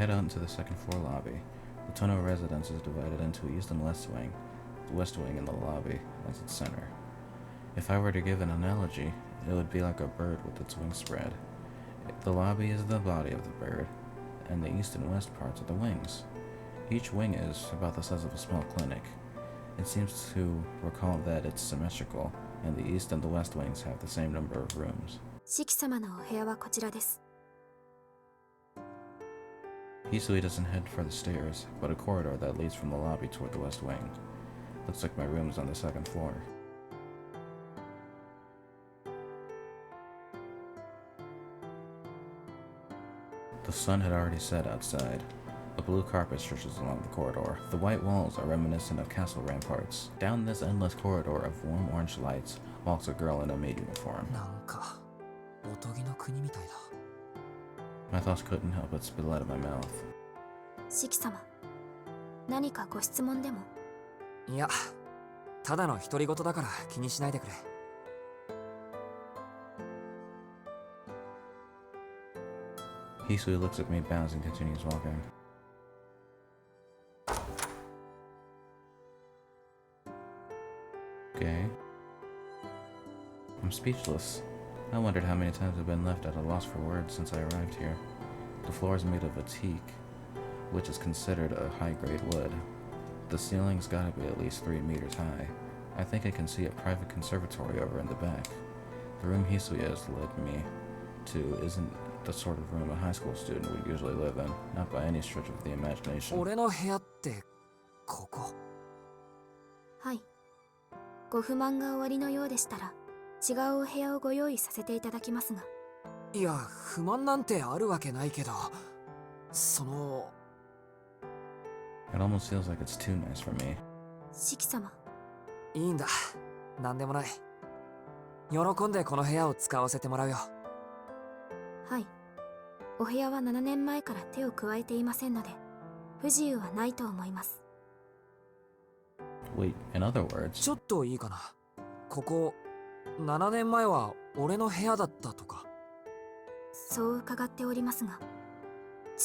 head out into the second floor lobby. The Tono residence is divided into east and west wing. The west wing in the lobby as its center. If I were to give an analogy, it would be like a bird with its wings spread. The lobby is the body of the bird, and the east and west parts are the wings. Each wing is about the size of a small clinic. It seems to recall that it's symmetrical, and the east and the west wings have the same number of rooms. シキ様のお部屋はこちらです。Hisui doesn't head for the stairs, but a corridor that leads from the lobby toward the west wing. Looks like my room's on the second floor. The sun had already set outside. A blue carpet stretches along the corridor. The white walls are reminiscent of castle ramparts. Down this endless corridor of warm orange lights walks a girl in a maid uniform. My thoughts couldn't help but spill out of my mouth. シキ様、何かご質問でも？いや、ただの独り言だから気にしないでくれ。Hisui looks at me, bows, and continues walking. Okay. I'm speechless. I wondered how many times I've been left at a loss for words since I arrived here. The floor is made of a teak, which is considered a high-grade wood. The ceiling's gotta be at least 3 meters high. I think I can see a private conservatory over in the back. The room Hisui has led me to isn't the sort of room a high school student would usually live in, not by any stretch of the imagination. 俺の部屋ってここ？はい。ご不満が終わりのようでしたら、違うお部屋をご用意させていただきますが。いや、不満なんてあるわけないけど、その。It almost feels like it's too nice for me. シキ様。いいんだ。なんでもない。喜んでこの部屋を使わせてもらうよ。はい。お部屋は7年前から手を加えていませんので、不自由はないと思います。Wait, in other words... ちょっといいかな。ここ、7年前は俺の部屋だったとか。そう伺っておりますが、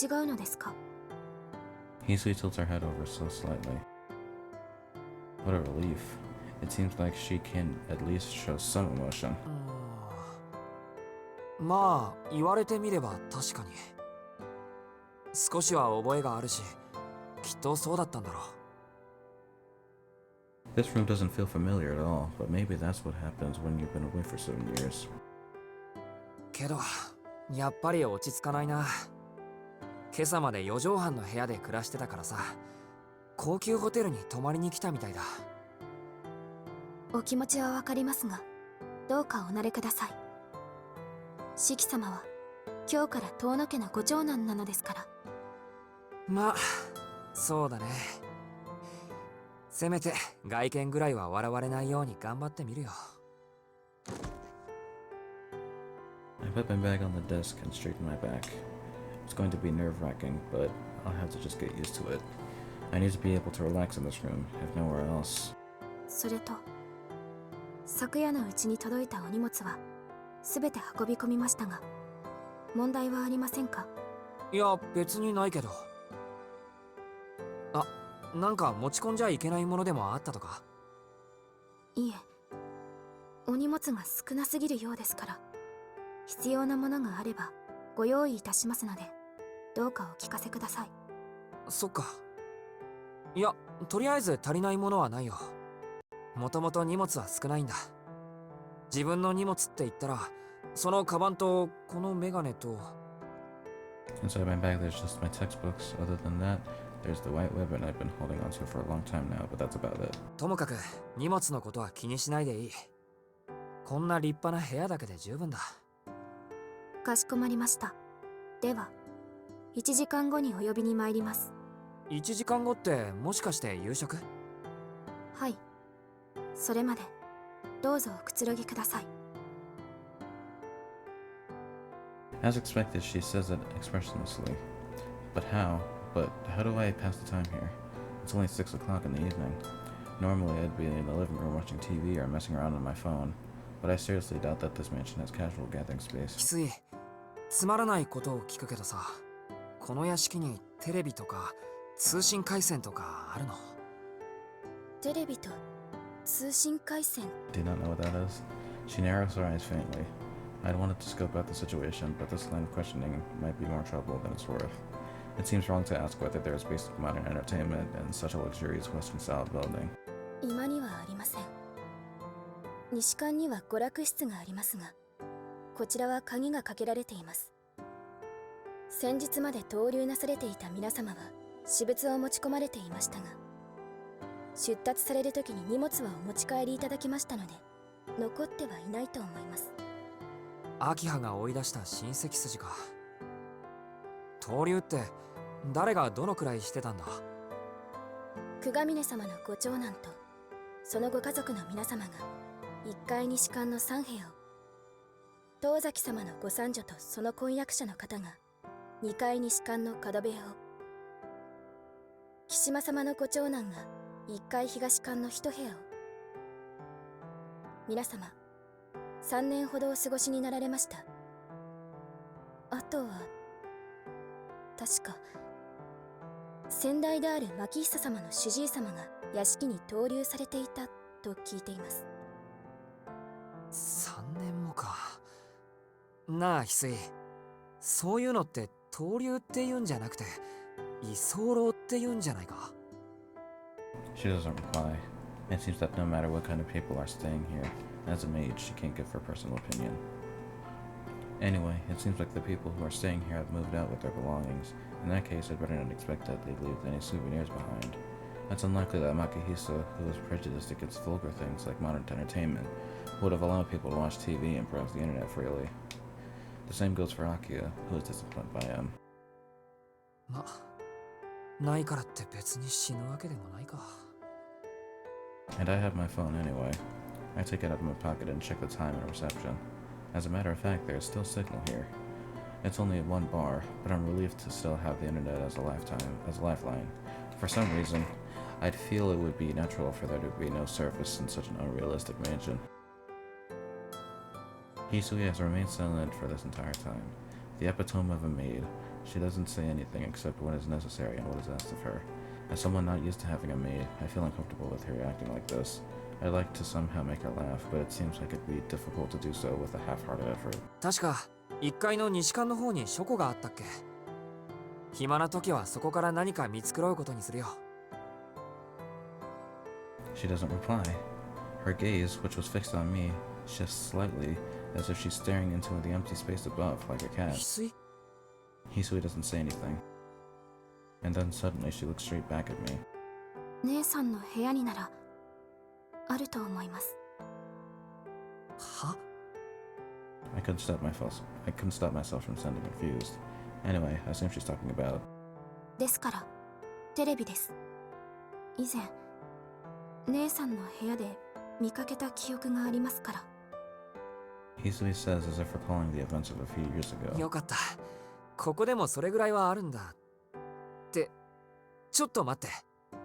違うのですか？ Hisui tilts her head over so slightly. What a relief. It seems like she can at least show some emotion. まあ、言われてみれば確かに。少しは覚えがあるし、きっとそうだったんだろう。This room doesn't feel familiar at all, but maybe that's what happens when you've been away for 7 years. けど、やっぱり落ち着かないな。今朝まで4畳半の部屋で暮らしてたからさ、高級ホテルに泊まりに来たみたいだ。お気持ちはわかりますが、どうかお慣れください。シキ様は今日から遠野家のご長男なのですから。まあ、そうだね。せめて外見ぐらいは笑われないように頑張ってみるよ。I put my bag on the desk and straighten my back. It's going to be nerve-wracking, but I'll have to just get used to it. I need to be able to relax in this room, if nowhere else. それと、昨夜のうちに届いたお荷物はすべて運び込みましたが、問題はありませんか？いや、別にないけど。あ、なんか持ち込んじゃいけないものでもあったとか？いえ、お荷物が少なすぎるようですから、必要なものがあればご用意いたしますので、どうかお聞かせください。そっか。いや、とりあえず足りないものはないよ。もともと荷物は少ないんだ。自分の荷物って言ったら、そのカバンとこのメガネと。Inside my bag there's just my textbooks. Other than that, there's the white ribbon I've been holding onto for a long time now, but that's about it. ともかく荷物のことは気にしないでいい。こんな立派な部屋だけで十分だ。かしこまりました。では、1時間後にお呼びに参ります。1時間後ってもしかして夕食？はい。それまでどうぞおくつろぎください。As expected, she says it expressionlessly. But how do I pass the time here? It's only 6 o'clock in the evening. Normally I'd be in the living room watching TV or messing around on my phone, but I seriously doubt that this mansion has casual gathering space. 翡翠、つまらないことを聞くけどさ、この屋敷にテレビとか通信回線とかあるの？テレビと通信回線。 Do you not know what that is? She narrows her eyes faintly. I'd wanted to scope out the situation, but this line of questioning might be more trouble than it's worth. It seems wrong to ask whether there is basic modern entertainment in such a luxurious Western-style building. 今にはありません。西館には娯楽室がありますが、こちらは鍵がかけられています。先日まで逗留なされていた皆様は私物を持ち込まれていましたが、出立される時に荷物はお持ち帰りいただきましたので、残ってはいないと思います。アキハが追い出した親戚筋か。逗留って誰がどのくらいしてたんだ？久我峰様のご長男とそのご家族の皆様が1階西館の3部屋を、東崎様のご三女とその婚約者の方が2階西館の角部屋を、木島様のご長男が1階東館の1部屋を。皆様3年ほどお過ごしになられました。あとは確か先代である牧久様の主治医様が屋敷に逗留されていたと聞いています。3年もか。なあ翡翠、そういうのって逗留って言うんじゃなくて居候って言うんじゃないか？ She doesn't reply. It seems that no matter what kind of people are staying here, as a maid, she can't give her personal opinion. Anyway, it seems like the people who are staying here have moved out with their belongings. In that case, I'd better not expect that they'd leave any souvenirs behind. It's unlikely that Makihisa, who is prejudiced against vulgar things like modern entertainment, would have allowed people to watch TV and browse the internet freely. The same goes for Akia, who is disciplined by him. ないからって別に死ぬわけでもないか。And I have my phone anyway. I take it out of my pocket and check the time and reception. As a matter of fact, there is still signal here. It's only one bar, but I'm relieved to still have the internet as a lifeline. For some reason, I'd feel it would be natural for there to be no service in such an unrealistic mansion. Hisui has remained silent for this entire time. The epitome of a maid. She doesn't say anything except when is necessary and what is asked of her. As someone not used to having a maid, I feel uncomfortable with her acting like this. I'd like to somehow make her laugh, but it seems like it'd be difficult to do so with a half-hearted effort. 確か1階の西館の方に書庫があったっけ？暇な時はそこから何か見繕うことにするよ。She doesn't reply. Her gaze, which was fixed on me, shifts slightly, as if she's staring into the empty space above, like a cat. 翡翠？ Hisui doesn't say anything. And then suddenly she looks straight back at me. 姉さんの部屋にならあると思います。は？ I couldn't stop myself from sounding confused. Anyway, I assume she's talking about. ですからテレビです。以前姉さんの部屋で見かけた記憶がありますから。 Hisui says as if recalling the events of a few years ago. よかった。ここでもそれぐらいはあるんだ。って、ちょっと待って。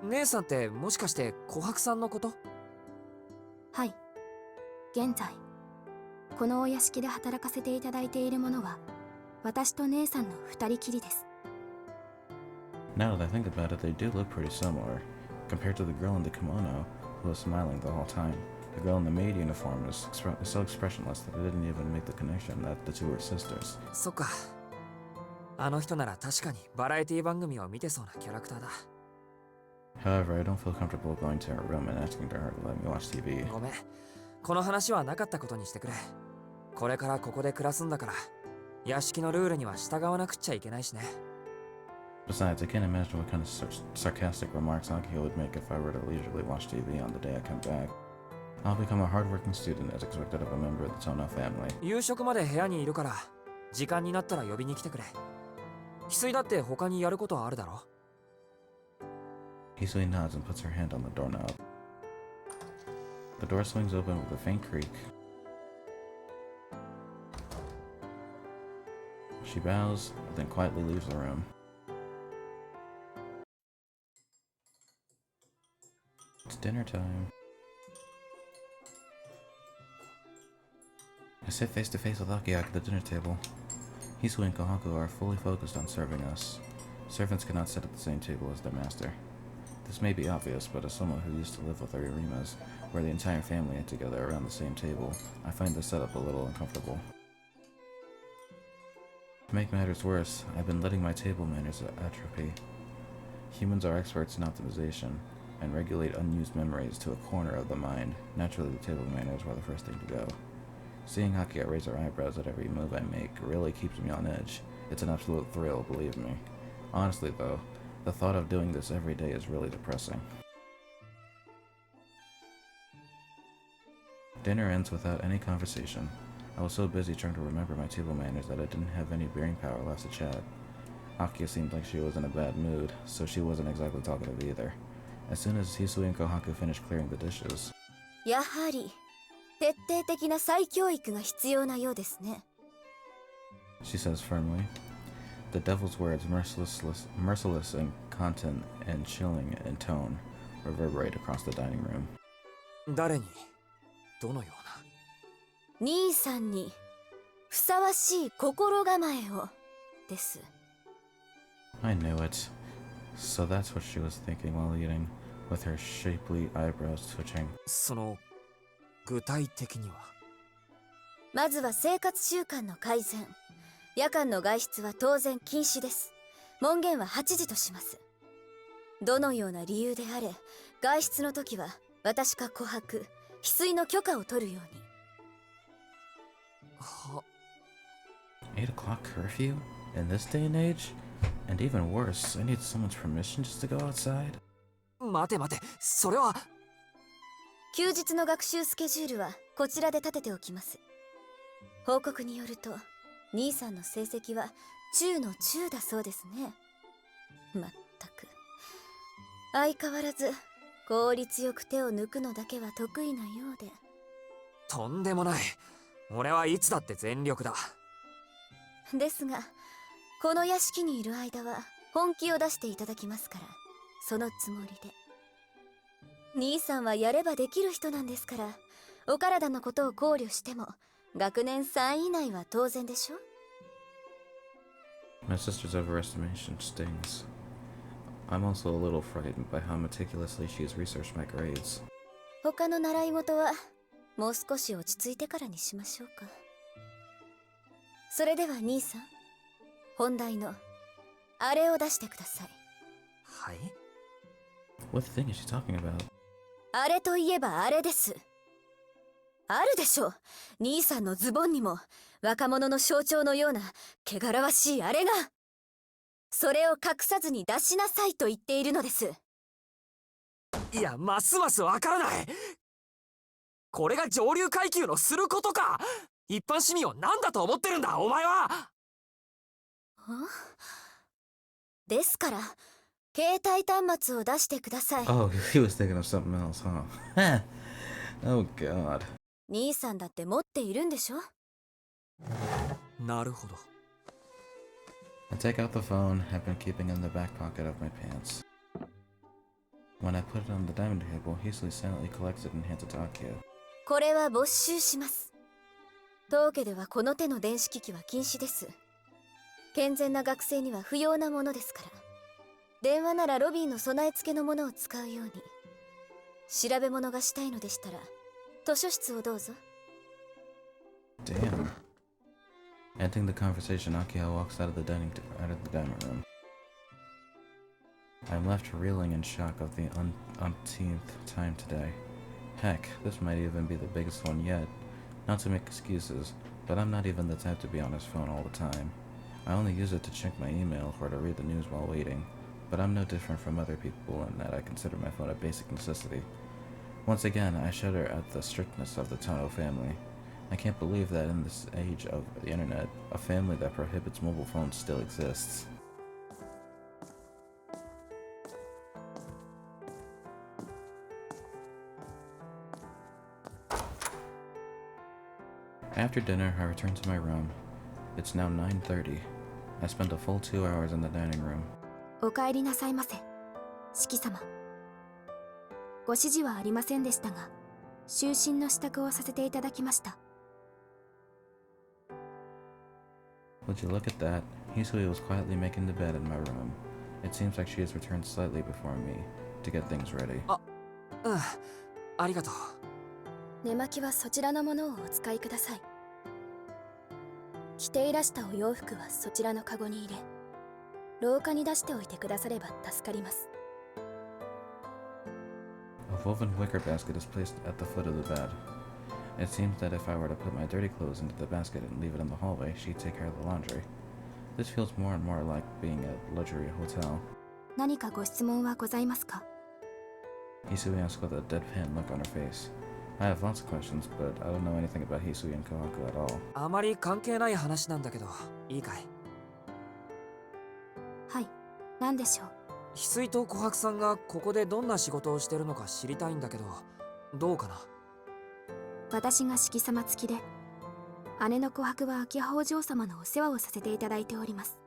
姉さんってもしかして琥珀さんのこと？はい。現在このお屋敷で働かせていただいているものは私と姉さんの二人きりです。 Now that I think about it, they do look pretty similar. Compared to the girl in the kimono, who was smiling the whole time, the girl in the maid uniform is so expressionless that I didn't even make the connection that the two were sisters. そっか。あの人なら確かにバラエティ番組を見てそうなキャラクターだ。However, I don't feel comfortable going to her room and asking her to let me watch TV. ごめん。この話はなかったことにしてくれ。これからここで暮らすんだから、屋敷のルールには従わなくっちゃいけないしね。Besides, I can't imagine what kind of sarcastic remarks Akio would make if I were to leisurely watch TV on the day I come back. I'll become a hardworking student as expected of a member of the Tono family. 夕食まで部屋にいるから、時間になったら呼びに来てくれ。翡翠だって他にやることはあるだろ。Hisui nods and puts her hand on the doorknob. The door swings open with a faint creak. She bows, then quietly leaves the room. It's dinner time. I sit face to face with Akiak at the dinner table. Hisui and Kohaku are fully focused on serving us. Servants cannot sit at the same table as their master. This may be obvious, but as someone who used to live with the Arimas, where the entire family ate together around the same table, I find this setup a little uncomfortable. To make matters worse, I've been letting my table manners atrophy. Humans are experts in optimization, and regulate unused memories to a corner of the mind. Naturally, the table manners were the first thing to go. Seeing Hakia raise her eyebrows at every move I make really keeps me on edge. It's an absolute thrill, believe me. Honestly, though, the thought of doing this every day is really depressing. Dinner ends without any conversation. I was so busy trying to remember my table manners that I didn't have any brain power left to chat. Akia seemed like she was in a bad mood, so she wasn't exactly talkative either. As soon as Hisui and Kohaku finished clearing the dishes, やはり徹底的な再教育が必要なようですね。 she says firmly. The devil's words, merciless in content and chilling in tone, reverberate across the dining room. 誰にどのような。兄さんにふさわしい心構えをです。 I knew it. So that's what she was thinking while eating, with her shapely eyebrows twitching. その具体的には。まずは生活習慣の改善。夜間の外出は当然禁止です。門限は8時とします。どのような理由であれ、外出の時は私か琥珀、翡翠の許可を取るように。は。 8 o'clock curfew? In this day and age? And even worse, I need someone's permission just to go outside? 待て待て、それは。休日の学習スケジュールはこちらで立てておきます。報告によると、兄さんの成績は中の中だそうですね。まったく。相変わらず効率よく手を抜くのだけは得意なようで。とんでもない。俺はいつだって全力だ。ですが、この屋敷にいる間は本気を出していただきますから、そのつもりで。兄さんはやればできる人なんですから、お体のことを考慮しても学年3位以内は当然でしょ。 My sister's overestimation stings. I'm also a little frightened by how meticulously she has researched my grades. 他の習い事はもう少し落ち着いてからにしましょうか。それでは兄さん、本題のあれを出してください。はい。 What thing is she talking about? あれといえばあれです。あるでしょう。兄さんのズボンにも若者の象徴のような汚らわしいあれが。それを隠さずに出しなさいと言っているのです。いや、ますますわからない。これが上流階級のすることか。一般市民を何だと思ってるんだ、お前は。ですから携帯端末を出してください。 Oh, he was thinking of something else, huh? Oh god. 兄さんだって持っているんでしょ。なるほど。I take out the phone I've been keeping in the back pocket of my pants. When I put it on the dining table, Hisui silently collects it and hands it to Akia. これは没収します。当家ではこの手の電子機器は禁止です。健全な学生には不要なものですから。電話ならロビーの備え付けのものを使うように。調べ物がしたいのでしたら図書室をどうぞ。 Damn. Ending the conversation, Akia walks out of the dining room. I'm left reeling in shock of the umpteenth time today. Heck, this might even be the biggest one yet. Not to make excuses, but I'm not even the type to be on his phone all the time. I only use it to check my email or to read the news while waiting, but I'm no different from other people in that I consider my phone a basic necessity. Once again, I shudder at the strictness of the Tono family. I can't believe that in this age of the internet, a family that prohibits mobile phones still exists. After dinner, I return to my room. It's now 9:30. I spent a full 2 hours in the dining room. お帰りなさいませ、四季様。ご指示はありませんでしたが、就寝の支度をさせていただきました。 Would you look at that? Hisui was quietly making the bed in my room. It seems like she has returned slightly before me to get things ready. うん、ありがとう。寝巻きはそちらのものをお使いください。着ていらしたお洋服はそちらのカゴに入れ、廊下に出しておいてくだされば助かります。A woven wicker basket is placed at the foot of the bed. It seems that if I were to put my dirty clothes into the basket and leave it in the hallway, she'd take care of the laundry. This feels more and more like being at a luxury hotel. 何かご質問はございますか？ Hisui asked with a deadpan look on her face. I have lots of questions, but I don't know anything about Hisui and Kohaku at all. あまり関係ない話なんだけど、いいかい？はい、何でしょう？翡翠と琥珀さんがここでどんな仕事をしてるのか知りたいんだけど、どうかな？私が式様付きで、姉の琥珀は秋葉お嬢様のお世話をさせていただいております。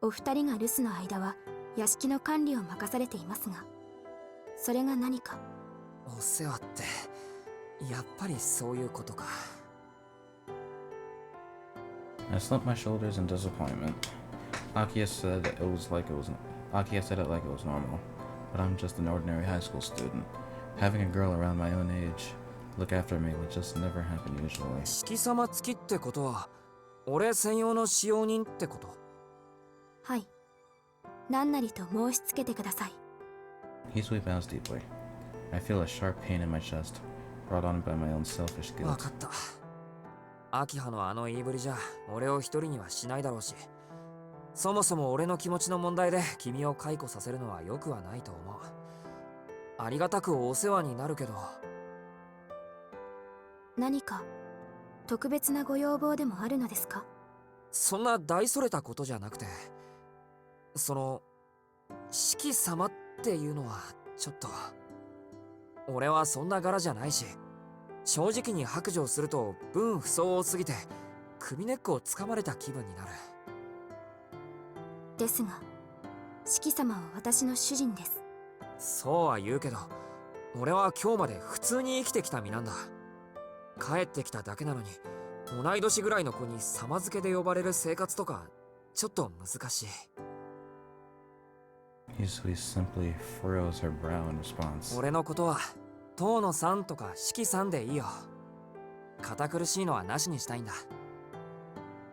お二人が留守の間は屋敷の管理を任されていますが、それが何か？お世話って、やっぱりそういうことか。I slumped my shoulders in disappointment. Akia said it like it was normal, but I'm just an ordinary high school student. Having a girl around my own age look after me would just never happen usually. 式様付きってことは、俺専用の使用人ってこと？はい。何なりと申し付けてください。Hisui bows deeply. I feel a sharp pain in my chest, brought on by my own selfish わ guilt. かった。秋葉のあの言いぶりじゃ、俺を一人にはしないだろうし、そもそも俺の気持ちの問題で君を解雇させるのは良くはないと思う。ありがたくお世話になるけど。何か特別なご要望でもあるのですか？そんな大それたことじゃなくて、四季様っていうのはちょっと。俺はそんな柄じゃないし、正直に白状すると分不相応すぎて首根っこをつかまれた気分になる。ですが、四季様は私の主人です。そうは言うけど、俺は今日まで普通に生きてきた身なんだ。帰ってきただけなのに、同い年ぐらいの子に様付けで呼ばれる生活とかちょっと難しい。Hisui simply furrows her brow in response. 俺のことは遠野さんとか四季さんでいいよ。堅苦しいのはなしにしたいんだ。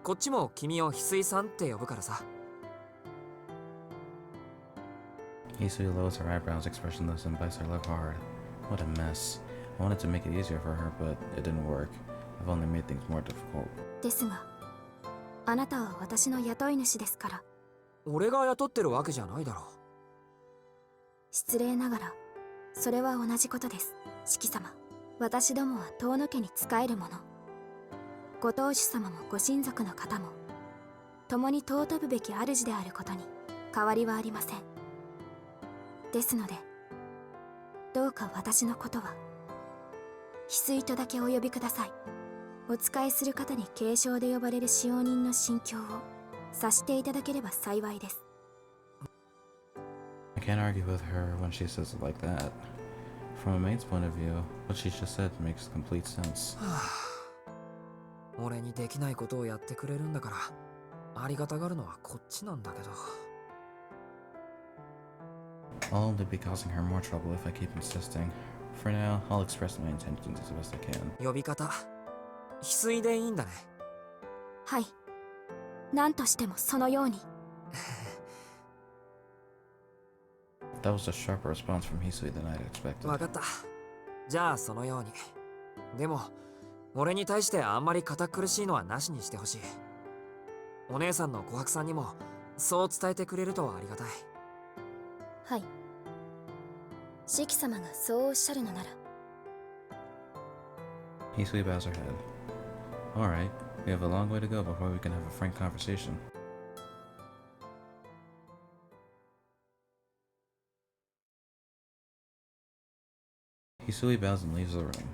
こっちも君を翡翠さんって呼ぶからさ。Hisui lowers her eyebrows expressionless and bites her lip hard. What a mess. I wanted to make it easier for her, but it didn't work. I've only made things more difficult. ですが、あなたは私の雇い主ですから。俺が雇ってるわけじゃないだろ。失礼ながら、それは同じことです。四季様、私どもは遠野家に仕える者。ご当主様もご親族の方も、共に尊ぶべき主であることに変わりはありません。ですので、どうか私のことは翡翠とだけお呼びください。お仕えする方に継承で呼ばれる使用人の心境を察していただければ幸いです。I can't argue with her when she says it like that. From a maid's point of view, what she just said makes complete sense. 俺にできないことをやってくれるんだから、ありがたがるのはこっちなんだけど。I'll only be causing her more trouble if I keep insisting. For now, I'll express my intentions as best I can. 呼び方、翡翠でいいんだね。はい。何としてもそのように。That was a sharper response from Hisui than I'd expected. わかった。じゃあそのように。でも、俺に対してあんまり堅苦しいのはなしにしてほしい。お姉さんの琥珀さんにもそう伝えてくれるとありがたい。はい。四季様がそうおっしゃるのなら。Hisui bows her head. Alright, we have a long way to go before we can have a frank conversation. Hisui bows and leaves the room.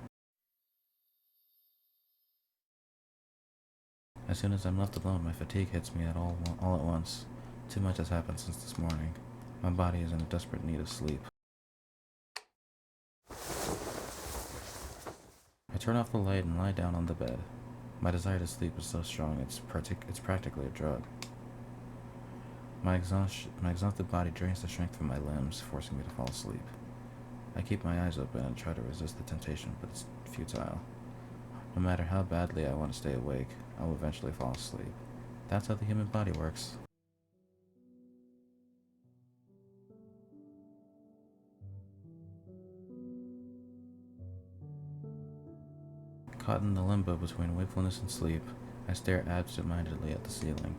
As soon as I'm left alone, my fatigue hits me all at once. Too much has happened since this morning. My body is in desperate need of sleep. I turn off the light and lie down on the bed. My desire to sleep is so strong, it's practically a drug. My exhausted body drains the strength from my limbs, forcing me to fall asleep. I keep my eyes open and try to resist the temptation, but it's futile. No matter how badly I want to stay awake, I will eventually fall asleep. That's how the human body works. Caught in the limbo between wakefulness and sleep, I stare absent-mindedly at the ceiling.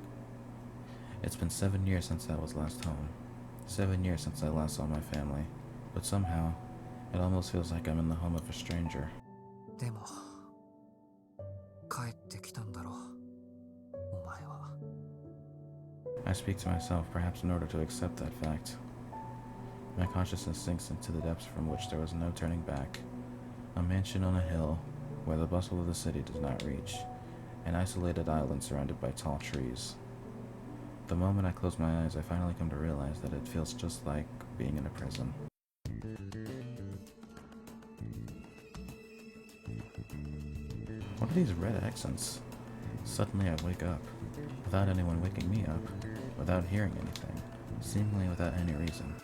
It's been 7 years since I was last home. 7 years since I last saw my family. But somehow, it almost feels like I'm in the home of a stranger. でも帰ってきたんだろお前は。 I speak to myself, perhaps in order to accept that fact. My consciousness sinks into the depths from which there was no turning back. A mansion on a hill, where the bustle of the city does not reach. An isolated island surrounded by tall trees. The moment I close my eyes, I finally come to realize that it feels just like being in a prison. What are these red accents? Suddenly I wake up, without anyone waking me up, without hearing anything, seemingly without any reason.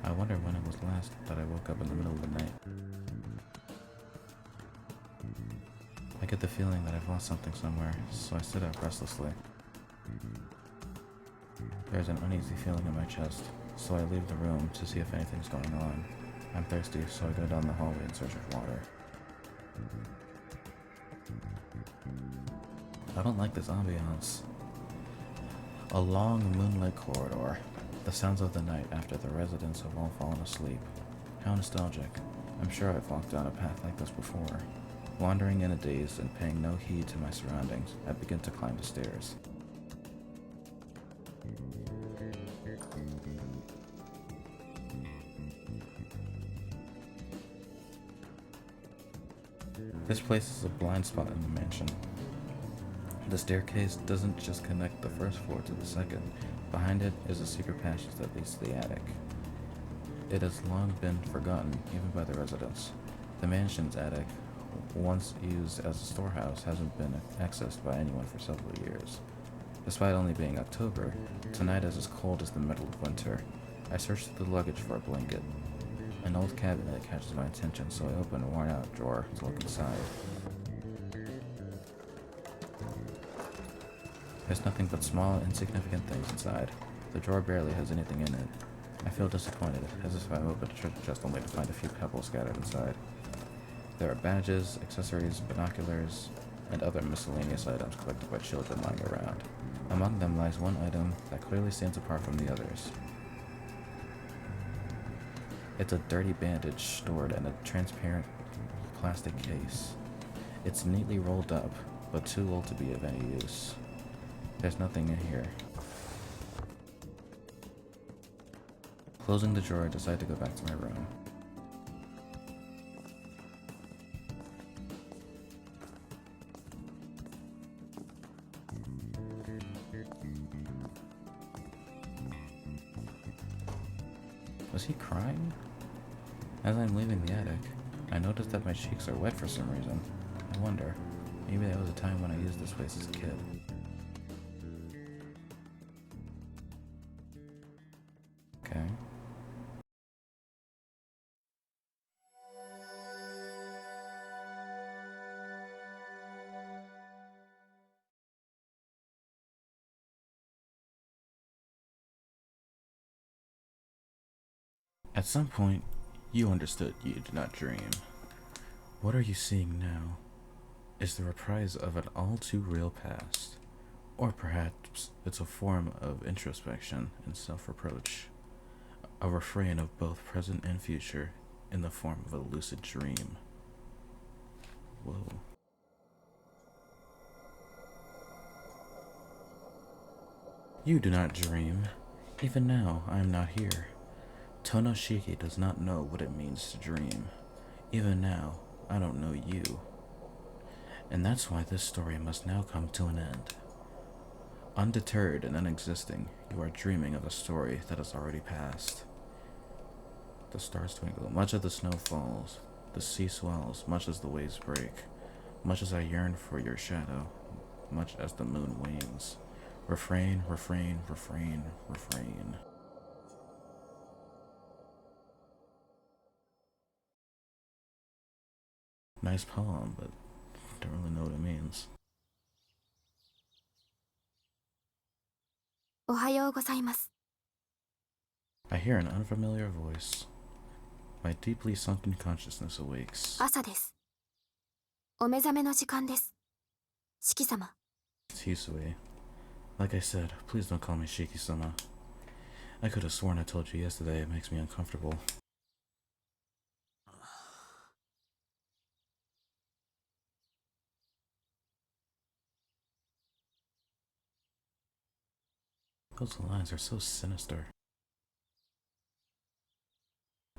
I wonder when it was last that I woke up in the middle of the night. I get the feeling that I've lost something somewhere, so I sit up restlessly. There's an uneasy feeling in my chest, so I leave the room to see if anything's going on. I'm thirsty, so I go down the hallway in search of water. I don't like this ambiance. A long moonlit corridor, the sounds of the night after the residents have all fallen asleep. How nostalgic. I'm sure I've walked down a path like this before. Wandering in a daze and paying no heed to my surroundings, I begin to climb the stairs. This place is a blind spot in the mansion. The staircase doesn't just connect the first floor to the second. Behind it is a secret passage that leads to the attic. It has long been forgotten, even by the residents. The mansion's attic, once used as a storehouse, hasn't been accessed by anyone for several years. Despite only being October, tonight is as cold as the middle of winter. I search through the luggage for a blanket. An old cabinet catches my attention, so I open a worn-out drawer to look inside. There's nothing but small, insignificant things inside. The drawer barely has anything in it. I feel disappointed, as if I opened a treasure chest only to find a few pebbles scattered inside. There are badges, accessories, binoculars, and other miscellaneous items collected by children lying around. Among them lies one item that clearly stands apart from the others. It's a dirty bandage stored in a transparent plastic case. It's neatly rolled up, but too old to be of any use. There's nothing in here. Closing the drawer, I decide to go back to my room. Was he crying? As I'm leaving the attic, I notice that my cheeks are wet for some reason. I wonder, maybe that was a time when I used this place as a kid. Okay. At some point, you understood you did not dream. What are you seeing now is the reprise of an all too real past. Or perhaps it's a form of introspection and self-reproach. A refrain of both present and future in the form of a lucid dream. Whoa. You do not dream. Even now, I am not here. Tono Shiki does not know what it means to dream. Even now, I don't know you. And that's why this story must now come to an end. Undeterred and unexisting, you are dreaming of a story that has already passed. The stars twinkle, much as the snow falls. The sea swells, much as the waves break. Much as I yearn for your shadow, much as the moon wanes. Refrain, refrain, refrain, refrain. Nice poem, but don't really know what it means. おはようございます。 I hear an unfamiliar voice. My deeply sunken consciousness awakes. 朝です。お目覚めの時間です。シキ様。 It's Hisui. Like I said, please don't call me Shiki-sama. I could have sworn I told you yesterday it makes me uncomfortable. Those lines are so sinister.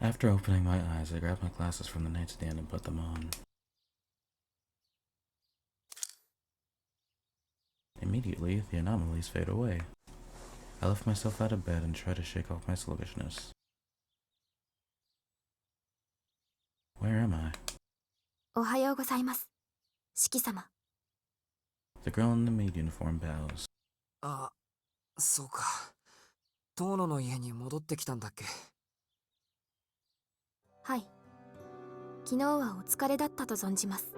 After opening my eyes, I grabbed my glasses from the nightstand and put them on. Immediately, the anomalies fade away. I lift myself out of bed and try to shake off my sluggishness. Where am I? おはようございます。シキ様。 The girl in the maid uniform bows. あ、そうか。遠野の家に戻ってきたんだっけ。はい。昨日はお疲れだったと存じます。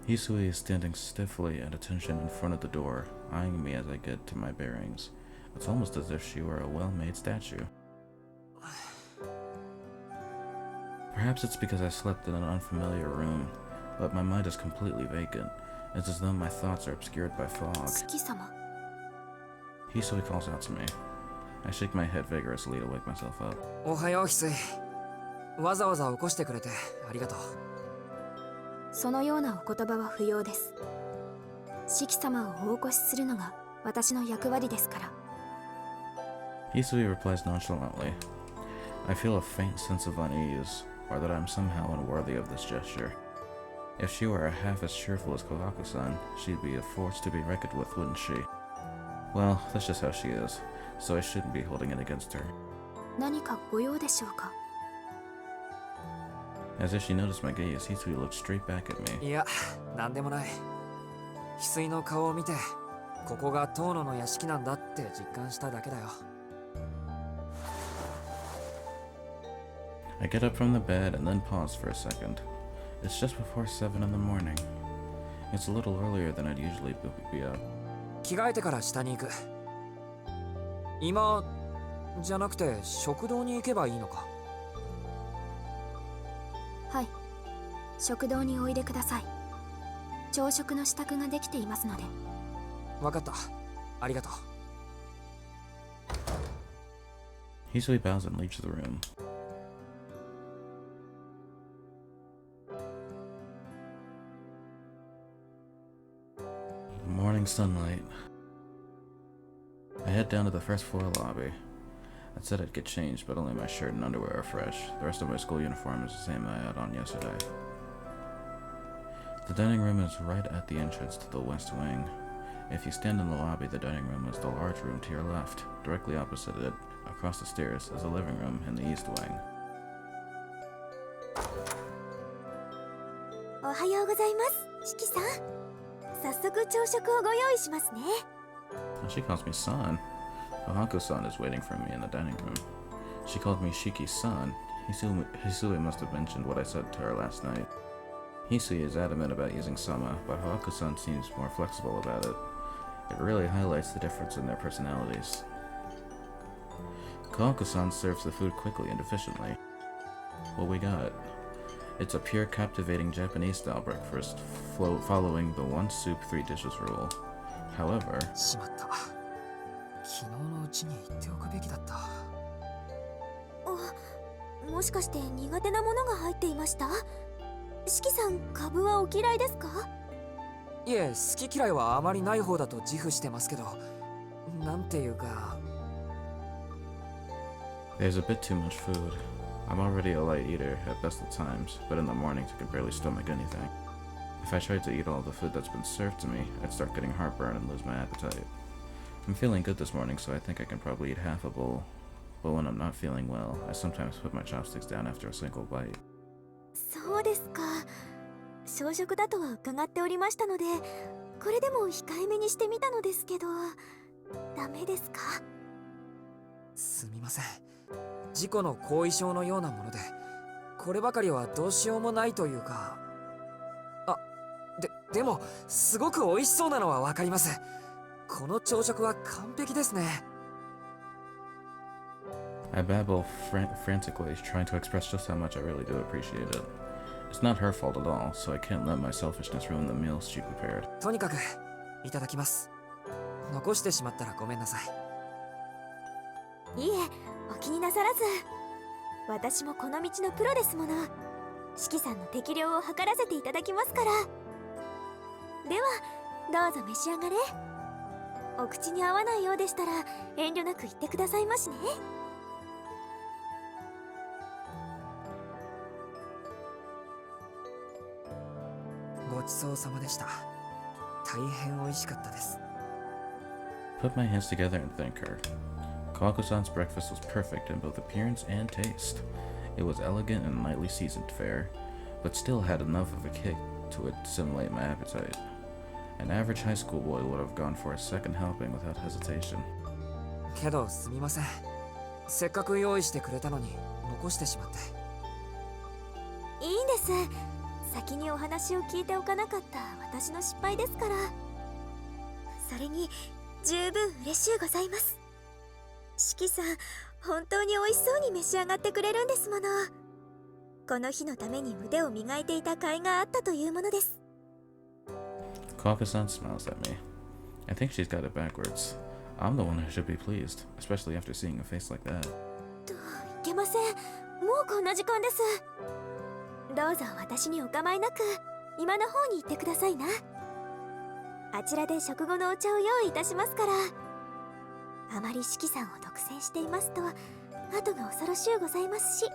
Hisui is standing stiffly at attention in front of the door, eyeing me as I get to my bearings. It's almost as if she were a well-made statue. Perhaps it's because I slept in an unfamiliar room, but my mind is completely vacant. It's as though my thoughts are obscured by fog. シキ様。 Hisui calls out to me. I shake my head vigorously to wake myself up. おはよう、翡翠。わざわざ起こしてくれてありがとう。そのようなお言葉は不要です。シキ様をお起こしするのが私の役割ですから。 Hisui replies nonchalantly. I feel a faint sense of unease, or that I'm somehow unworthy of this gesture. If she were half as cheerful as Kogaku-san, she'd be a force to be reckoned with, wouldn't she? Well, that's just how she is, so I shouldn't be holding it against her. 何かご用でしょうか。 As if she noticed my gaze, Hisui looked straight back at me. いや、なんでもない。翡翠の顔を見て、ここが遠野の屋敷なんだって実感しただけだよ。I get up from the bed and then pause for a second. It's just before 7 in the morning. It's a little earlier than I'd usually be up. 着替えてから下に行く。今じゃなくて食堂に行けばいいのか。はい。食堂においでください。朝食の支度ができていますので。わかった。ありがとう。 Hisui bows and leaves the room. Morning sunlight. I head down to the first floor lobby. I said I'd get changed, but only my shirt and underwear are fresh. The rest of my school uniform is the same I had on yesterday. The dining room is right at the entrance to the west wing. If you stand in the lobby, the dining room is the large room to your left. Directly opposite it, across the stairs, is a living room in the east wing. おはようございます、シキさん。早速朝食をご用意しますね。 She calls me son. Ohako-san is waiting for me in the dining room. She called me Shiki-san. Hisui must have mentioned what I said to her last night. Hisui is adamant about using sama, but Ohako-san seems more flexible about it. It really highlights the difference in their personalities. Ohako-san serves the food quickly and efficiently. What we got? It's a pure captivating Japanese-style breakfast, following the one soup, 3 dishes rule. However... しまった。昨日のうちに言っておくべきだった。もしかして苦手なものが入っていました？シキさん、カブはお嫌いですか？いえ、好き嫌いはあまりない方だと自負してますけど、なんていうか。There's a bit too much food. I'm already a light eater at best of times, but in the mornings I can barely stomach anything. If I tried to eat all the food that's been served to me, I'd start getting heartburn and lose my appetite. I'm feeling good this morning, so I think I can probably eat half a bowl. But when I'm not feeling well, I sometimes put my chopsticks down after a single bite. そうですか。小食だとは伺っておりましたので、これでも控えめにしてみたのですけど、ダメですか？すみません。事故の後遺症のようなもので、こればかりはどうしようもないというか。あ、でもすごく美味しそうなのはわかります。この朝食は完璧ですね。I babble frantically, trying to express just how much I really do appreciate it. It's not her fault at all, so I can't let my selfishness ruin the meals she prepared. とにかくいただきます。残してしまったらごめんなさい。いえ、お気になさらず。私もこの道のプロですもの。四季さんの適量を測らせていただきますから。ではどうぞ召し上がれ。お口に合わないようでしたら遠慮なく言ってくださいましね。ごちそうさまでした。大変美味しかったです。Put my hands together and thank her. Kawaku-san's breakfast was perfect in both appearance and taste. It was elegant and lightly seasoned fare, but still had enough of a kick to it to stimulate my appetite. An average high school boy would have gone for a second helping without hesitation. けどすみません。せっかく用意してくれたのに残してしまって。いいんです。先にお話を聞いておかなかった私の失敗ですから。それに十分嬉しゅうございます。四季さん、本当に美味しそうに召し上がってくれるんですもの。この日のために腕を磨いていた甲斐があったというものです。Kawaku-san smiles at me. I think she's got it backwards. I'm the one who should be pleased, especially after seeing a face like that. いけません。もうこんな時間です。どうぞ私にお構いなく今の方に行ってくださいな。あちらで食後のお茶を用意いたしますから。あまり四季さんを独占していますと後が恐ろしゅうございますし。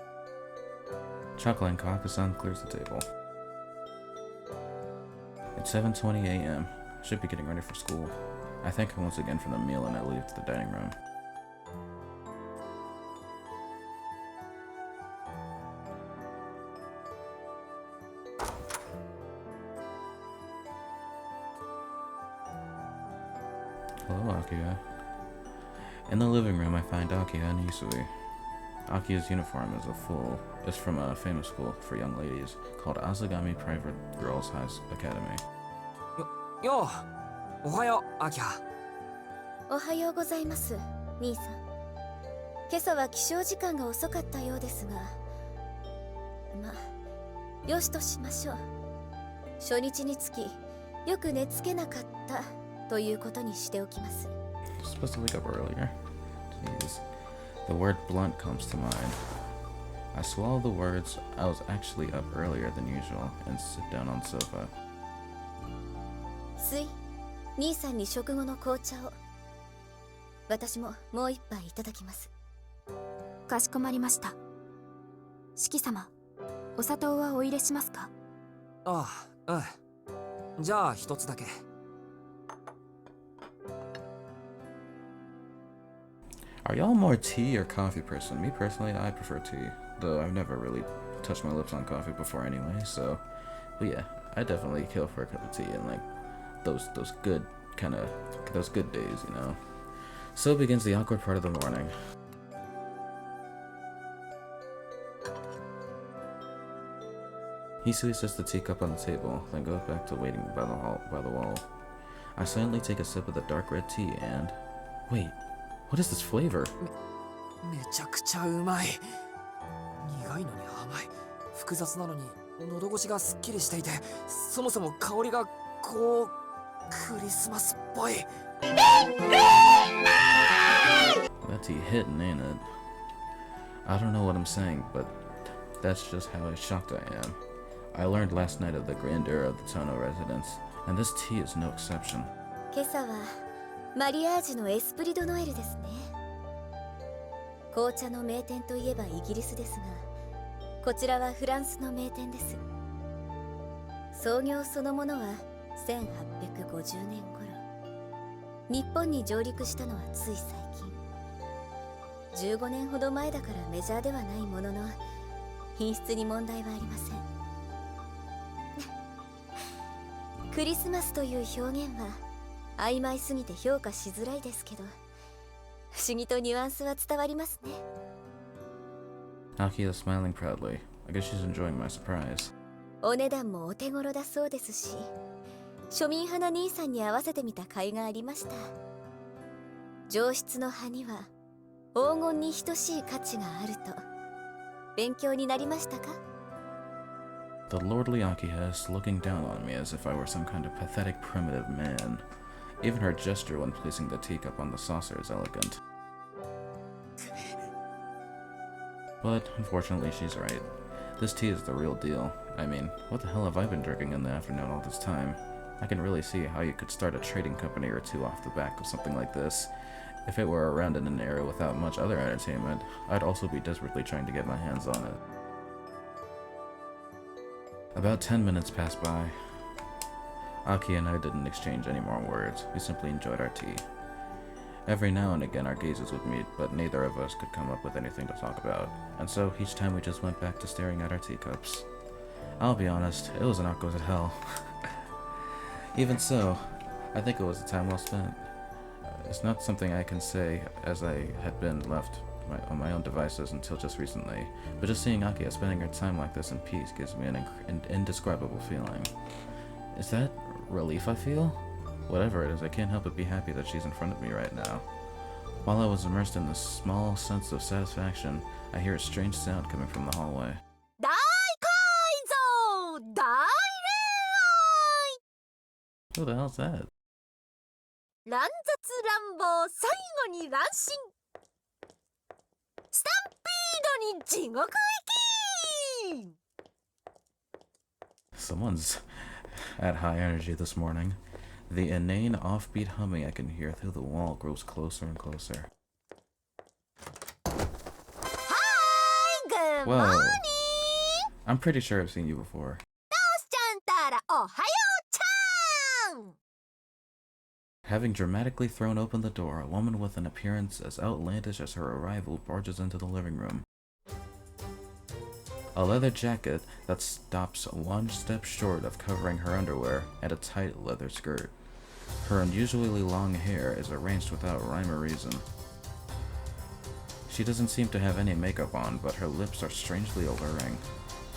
Chuckling, Kawaku-san clears the table. It's 7:20 a.m. Should be getting ready for school. I thank her once again for the meal and I leave to the dining room. Hello, Akiya. In the living room, I find Akiya and Isui. Akiya's uniform is from a famous school for young ladies called Asagami Private Girls High Academy. よう、おはよう、アキハ。おはようございます、兄さん。今朝は起床時間が遅かったようですが、まあよしとしましょう。初日につきよく寝つけなかったということにしておきます。 Supposed to wake up earlier. Jeez. The word blunt comes to mind. I swallow the words. I was actually up earlier than usual and sit down on the sofa. すい、兄さんに食後の紅茶を。私ももう一杯いただきます。かしこまりました。四季様、お砂糖はお入れしますか？ああ、うん。じゃあ一つだけ。Are y'all more tea or coffee person? Me personally, I prefer tea, though I've never really touched my lips on coffee before anyway. So, but yeah, I definitely kill for a cup of tea and like those good those good days, you know. So begins the awkward part of the morning. Hisui sets the teacup on the table, then goes back to waiting by the wall. I silently take a sip of the dark red tea and wait, what is this flavor? めちゃくちゃうまい。苦いのに甘い。複雑なのに喉越しがすっきりしていて、そもそも香りがこうクリスマスっぽい。That tea hitting, ain't it? I don't know what I'm saying, but that's just how shocked I am. I learned last night of the grandeur of the Tono residence, and this tea is no exception. 今朝はマリアージュのエスプリドノエルですね。紅茶の名店といえばイギリスですが、こちらはフランスの名店です。創業そのものは1850年頃、日本に上陸したのはつい最近。15年ほど前だからメジャーではないものの、品質に問題はありません。クリスマスという表現は曖昧すぎて評価しづらいですけど、不思議とニュアンスは伝わりますね。 Aki is smiling proudly. I guess she's enjoying my surprise. お値段もお手頃だそうですし、庶民派な兄さんに合わせてみた甲斐がありました。上質の葉には黄金に等しい価値があると勉強になりましたか？ The lordly Akiha looking down on me as if I were some kind of pathetic primitive man. Even her gesture when placing the teacup on the saucer is elegant. But unfortunately she's right. This tea is the real deal. I mean, what the hell have I been drinking in the afternoon all this time? I can really see how you could start a trading company or two off the back of something like this. If it were around in an era without much other entertainment, I'd also be desperately trying to get my hands on it. About 10 minutes passed by. Aki and I didn't exchange any more words. We simply enjoyed our tea. Every now and again our gazes would meet, but neither of us could come up with anything to talk about, and so each time we just went back to staring at our teacups. I'll be honest, it was an awkward as hell. Even so, I think it was a time well spent. It's not something I can say, as I had been left on my own devices until just recently, but just seeing Akia spending her time like this in peace gives me an indescribable feeling. Is that relief I feel? Whatever it is, I can't help but be happy that she's in front of me right now. While I was immersed in this small sense of satisfaction, I hear a strange sound coming from the hallway. Who the hell's that? 乱雑乱暴最後に乱心、スタンピードに地獄行き。 Someone's at high energy this morning. The inane offbeat humming I can hear through the wall grows closer and closer. Hi, good Whoa. morning. I'm pretty sure I've seen you before. ちゃんたらおはようちゃん。 Having dramatically thrown open the door, a woman with an appearance as outlandish as her arrival barges into the living room. A leather jacket that stops one step short of covering her underwear, and a tight leather skirt. Her unusually long hair is arranged without rhyme or reason. She doesn't seem to have any makeup on, but her lips are strangely alluring.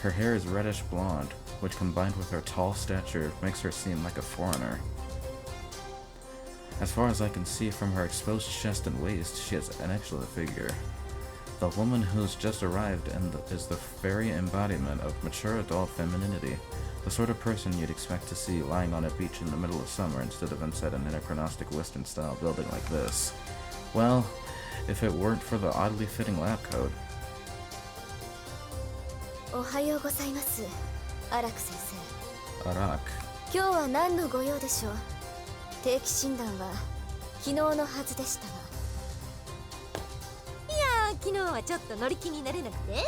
Her hair is reddish blonde, which combined with her tall stature makes her seem like a foreigner. As far as I can see from her exposed chest and waist, she has an excellent figure. The woman who's just arrived is the very embodiment of mature adult femininity, the sort of person you'd expect to see lying on a beach in the middle of summer instead of inside an anachronistic Western-style building like this. Well, if it weren't for the oddly fitting lab coat. おはようございます、アラク先生。 Arach. 今日は何のご用でしょう？定期診断は昨日のはずでしたが。いやー、昨日はちょっと乗り気になれなくて、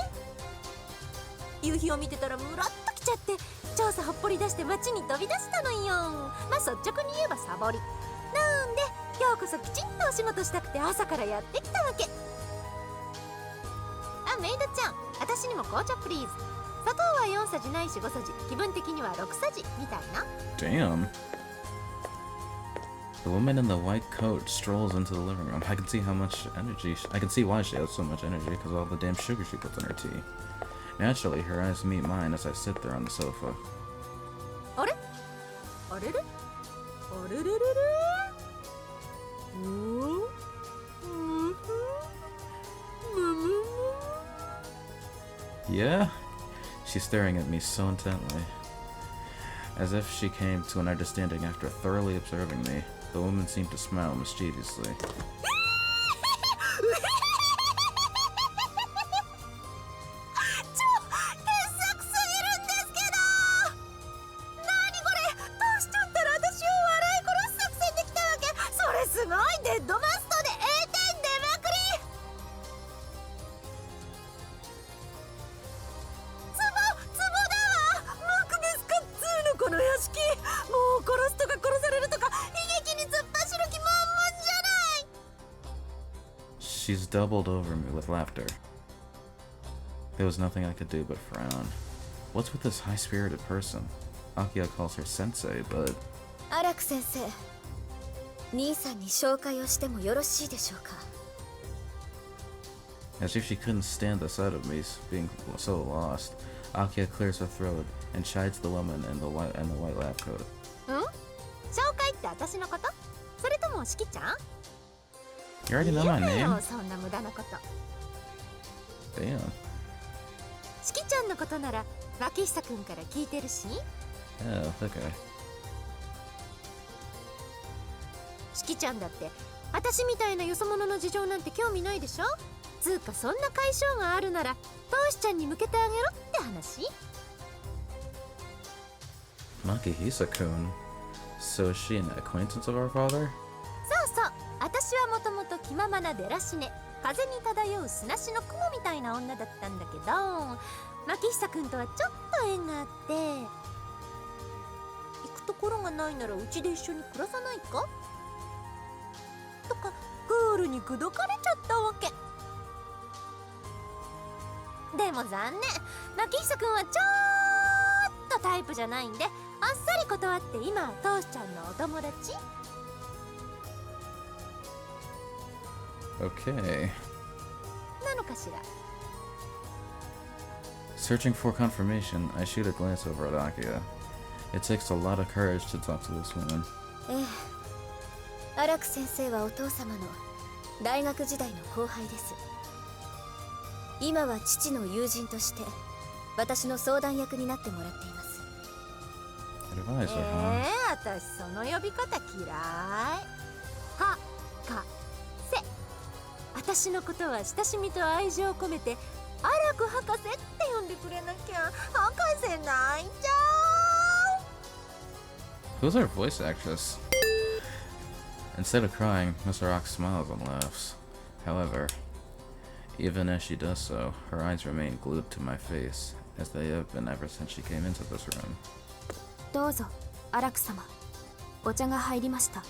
夕日を見てたらムラっときちゃって、調査ほっぽり出して街に飛び出したのよ。まあ率直に言えばサボりなんで、今日こそきちんとお仕事したくて朝からやってきたわけ。あ、メイドちゃん、私にも紅茶プリーズ。砂糖は4さじないし5さじ、気分的には6さじみたいな。 Damn. The woman in the white coat strolls into the living room. I can see how much energy. I can see why she has so much energy because of all the damn sugar she puts in her tea. Naturally, her eyes meet mine as I sit there on the sofa. あれ？あれれ？あれれれれ？Yeah? She's staring at me so intently. As if she came to an understanding after thoroughly observing me, the woman seemed to smile mischievously. もう殺すとか殺されるとか悲劇に突っ走る気満々じゃない。 She's doubled over me with laughter. There was nothing I could do but frown. What's with this high-spirited person? Akia calls her sensei, but アラク先生、兄さんに紹介をしてもよろしいでしょうか。 as if she couldn't stand the sight of me being so lost, Akia clears her throat and chides the woman in the white lab coat. 紹介って私のこと？それともしきちゃん？ You already know my 言う name? なよそんな無駄なこと。 Damn. しきちゃんのことなら脇久くんから聞いてるし。 Oh, okay. しきちゃんだって私みたいなよそ者の事情なんて興味ないでしょ。つうかそんな解消があるならトウシちゃんに向けてあげろって話。 Makihisa-kun. So is she an acquaintance of our father? そうそう、私はもともと気ままなデラシネ、風に漂う砂しの雲みたいな女だったんだけど、牧久くんとはちょっと縁があって、行くところがないならうちで一緒に暮らさないかとかクールに口説かれちゃったわけ。でも残念、牧久くんはちょっとタイプじゃないんで、あっさり断って今はトウシちゃんのお友達。 Okay. なのかしら。 Searching for confirmation, I shoot a glance over at Akia. It takes a lot of courage to talk to this woman. ええ、アラク先生はお父様の大学時代の後輩です。今は父の友人として私の相談役になってもらっています。 Advisor, huh? 私その呼び方嫌い。はかせ。私のことは親しみと愛情を込めてアラク博士って呼んでくれなきゃ。博士泣いちゃう。 Who's our voice actress? Instead of crying, Mr. Arach smiles and laughs. However, even as she does so, her eyes remain glued to my face, as they have been ever since she came into this room. どうぞ、アラク様。お茶が入りました。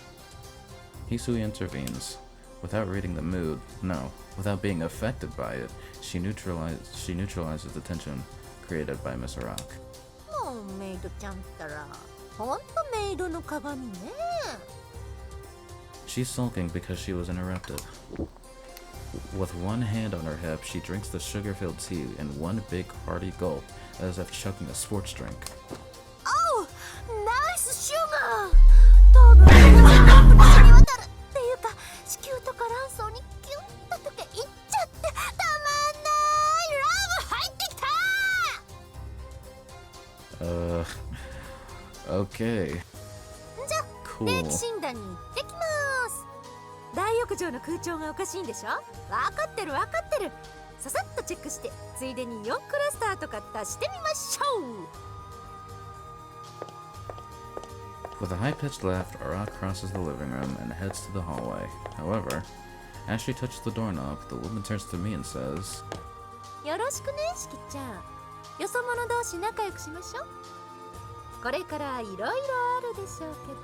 Hisui intervenes. Without reading the mood, no, without being affected by it, she neutralizes the tension created by Miss Arach. もうメイドちゃんったらほんとメイドの鏡ね。 She's sulking because she was interrupted. With one hand on her hip, she drinks the sugar-filled tea in one big hearty gulp, as if chugging a sports drink. おう、ナイスシュガー。糖分が染み渡るっていうか、子宮とか卵巣にキュンと溶けいっちゃってたまんない。ラブ入ってきた。 Okay. じゃ、 Cool. 霊気診断に行ってきます。大浴場の空調がおかしいんでしょ。わかってるわかってる。ささっとチェックしてついでに4クラスターとか足してみましょう。 With a high-pitched laugh, Arach crosses the living room and heads to the hallway. However, as she touches the doorknob, the woman turns to me and says, よろしくね、しきちゃん。よそ者同士仲良くしましょう。これからいろいろあるでしょうけ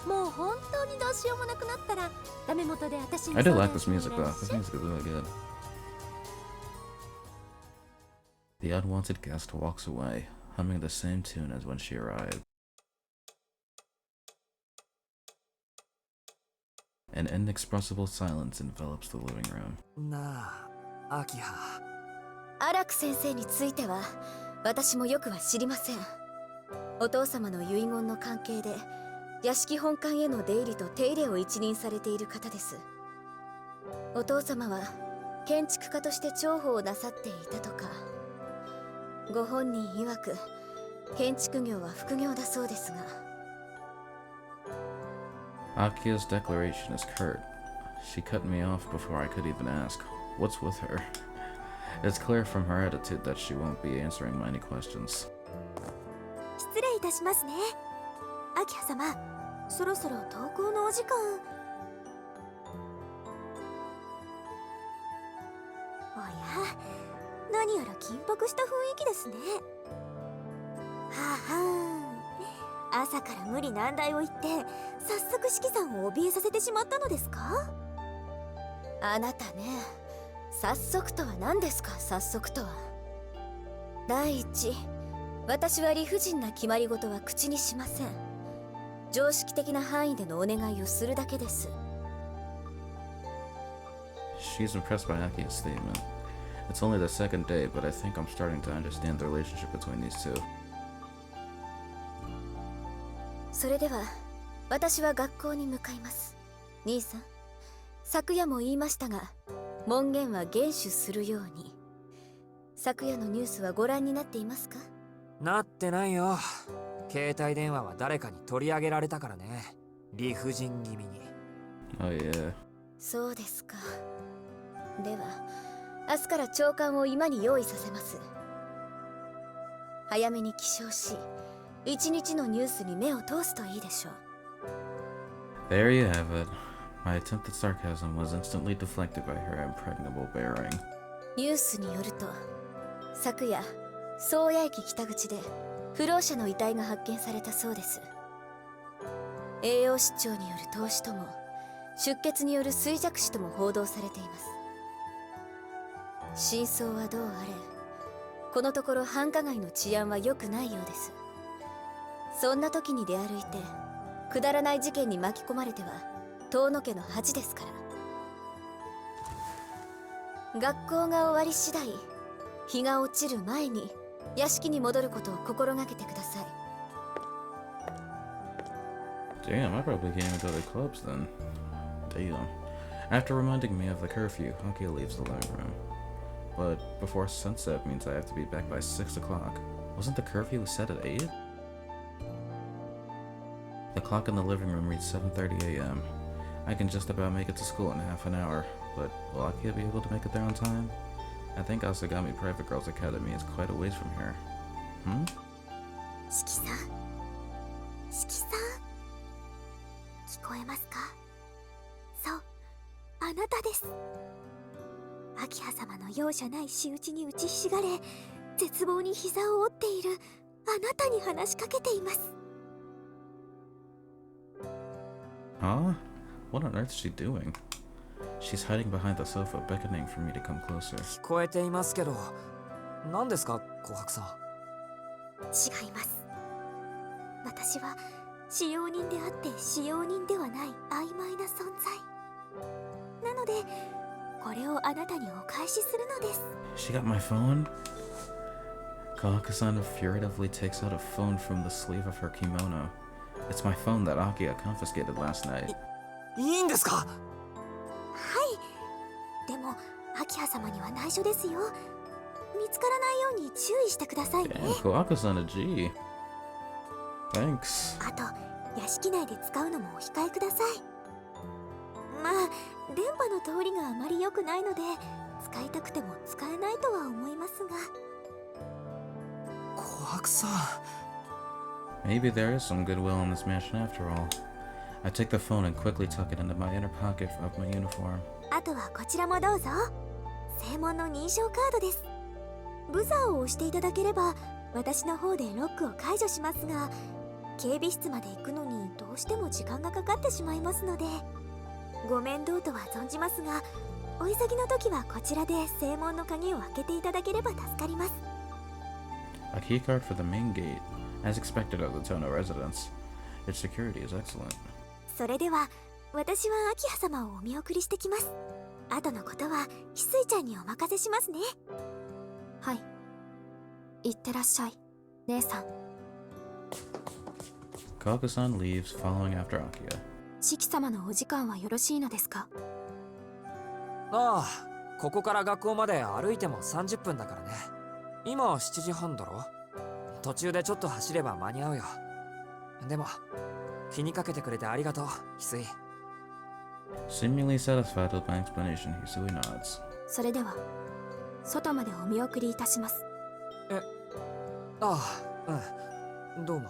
ど、もう本当にどうしようもなくなったらダメ元で私に I do 相 like 談 this してみ music ら though. っ This しゃい。 music is really good. The unwanted guest walks away, humming the same tune as when she arrived. An inexpressible silence envelops the living room. なあ、アキハ。アラク先生については私もよくは知りません。お父様の遺言の関係で屋敷本館への出入りと手入れを一任されている方です。お父様は建築家として重宝をなさっていたとか。ご本人曰く建築業は副業だそうですが。 Akia's declaration is curt. She cut me off before I could even ask, what's with her? It's clear from her attitude that she won't be answering my any questions. 失礼いたしますね。アキハ様、そろそろ登校のお時間。おや、何やら緊迫した雰囲気ですね。はあはあ、朝から無理難題を言って早速四季さんを怯えさせてしまったのですか？あなたね、早速とは何ですか？早速とは。第一、私は理不尽な決まり事は口にしません。常識的な範囲でのお願いをするだけです。 She's impressed by Aki's statement. It's only the second day, but I think I'm starting to understand the relationship between these two. それでは私は学校に向かいます。兄さん、昨夜も言いましたが、門限は厳守するように。昨夜のニュースはご覧になっていますか？なってないよ。携帯電話は誰かに取り上げられたからね。理不尽気味に。Oh yeah. そうですか。では明日から朝刊を今に用意させます。早めに起床し、一日のニュースに目を通すといいでしょう。 There you have it. My attempt at sarcasm was instantly deflected by her impregnable bearing. ニュースによると、昨夜宗谷駅北口で不老者の遺体が発見されたそうです。栄養失調による凍死とも出血による衰弱死とも報道されています。真相はどうあれ、このところ繁華街の治安は良くないようです。そんな時に出歩いてくだらない事件に巻き込まれては遠野家の恥ですから。学校が終わり次第、日が落ちる前に屋敷に戻ることを心がけてください。 Damn, I probably can't even go to clubs then. Damn. After reminding me of the curfew, Hakia leaves the living room. But before sunset means I have to be back by 6 o'clock. Wasn't the curfew set at 8? The clock in the living room reads 7:30 a.m. I can just about make it to school in half an hour, but will Akia be able to make it there on time? I think Asagami Private Girls Academy is quite a ways from here. Hmm? 四季さん、四季さん、聞こえますか？そう、あなたです。明葉様の容赦ない仕打ちに打ちひしがれ、絶望に膝を折っているあなたに話しかけています。Huh? What on earth is she doing? She's hiding behind the sofa, beckoning for me to come closer. 聞こえていますけど、何ですか、琥珀さん。違います。私は使用人であって使用人ではない曖昧な存在なので、これをあなたにお返しするのです。 She got my phone? Kawaka-san furtively takes out a phone from the sleeve of her kimono. It's my phone that Akia confiscated last night. いいんですか？はい。でも明葉様には内緒ですよ。見つからないように注意してくださいね。 Damn, Kawaka-san a G. Thanks. あと屋敷内で使うのもお控えください。まあ電波の通りがあまり良くないので、使いたくても使えないとは思いますが。琥珀さん。Maybe there is some goodwill in this mansion after all. I take the phone and quickly tuck it into my inner pocket of my uniform. あとはこちらもどうぞ。正門の認証カードです。ブザーを押していただければ私の方でロックを解除しますが、警備室まで行くのにどうしても時間がかかってしまいますので、ご面倒とは存じますが、お急ぎの時はこちらで正門の鍵を開けていただければ助かります。 A keycard for the main gate, as expected of the Tono residence. Its security is excellent. それでは私は明葉様をお見送りしてきます。後のことは翡翠ちゃんにお任せしますね。はい、いってらっしゃい姉さん。 Kawaka-san leaves, following after Akia. 四季様のお時間はよろしいのですか？ああ、ここから学校まで歩いても30分だからね。今7時半だろ。途中でちょっと走れば間に合うよ。でも気にかけてくれてありがとう、翡翠。 Seemingly satisfied with my explanation, Hisui nods. それでは外までお見送りいたします。ああ、うん、どうも。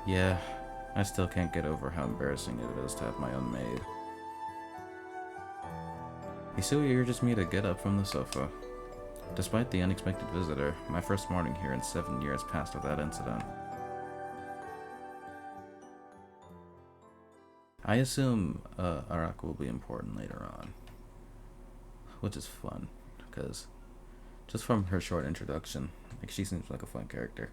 Yeah, I still can't get over how embarrassing it is to have my own maid. Hisui urges me to get up from the sofa. Despite the unexpected visitor, my first morning here in 7 years passed without incident. I assume Arach will be important later on, which is fun, because Just from her short introduction, like she seems like a fun character.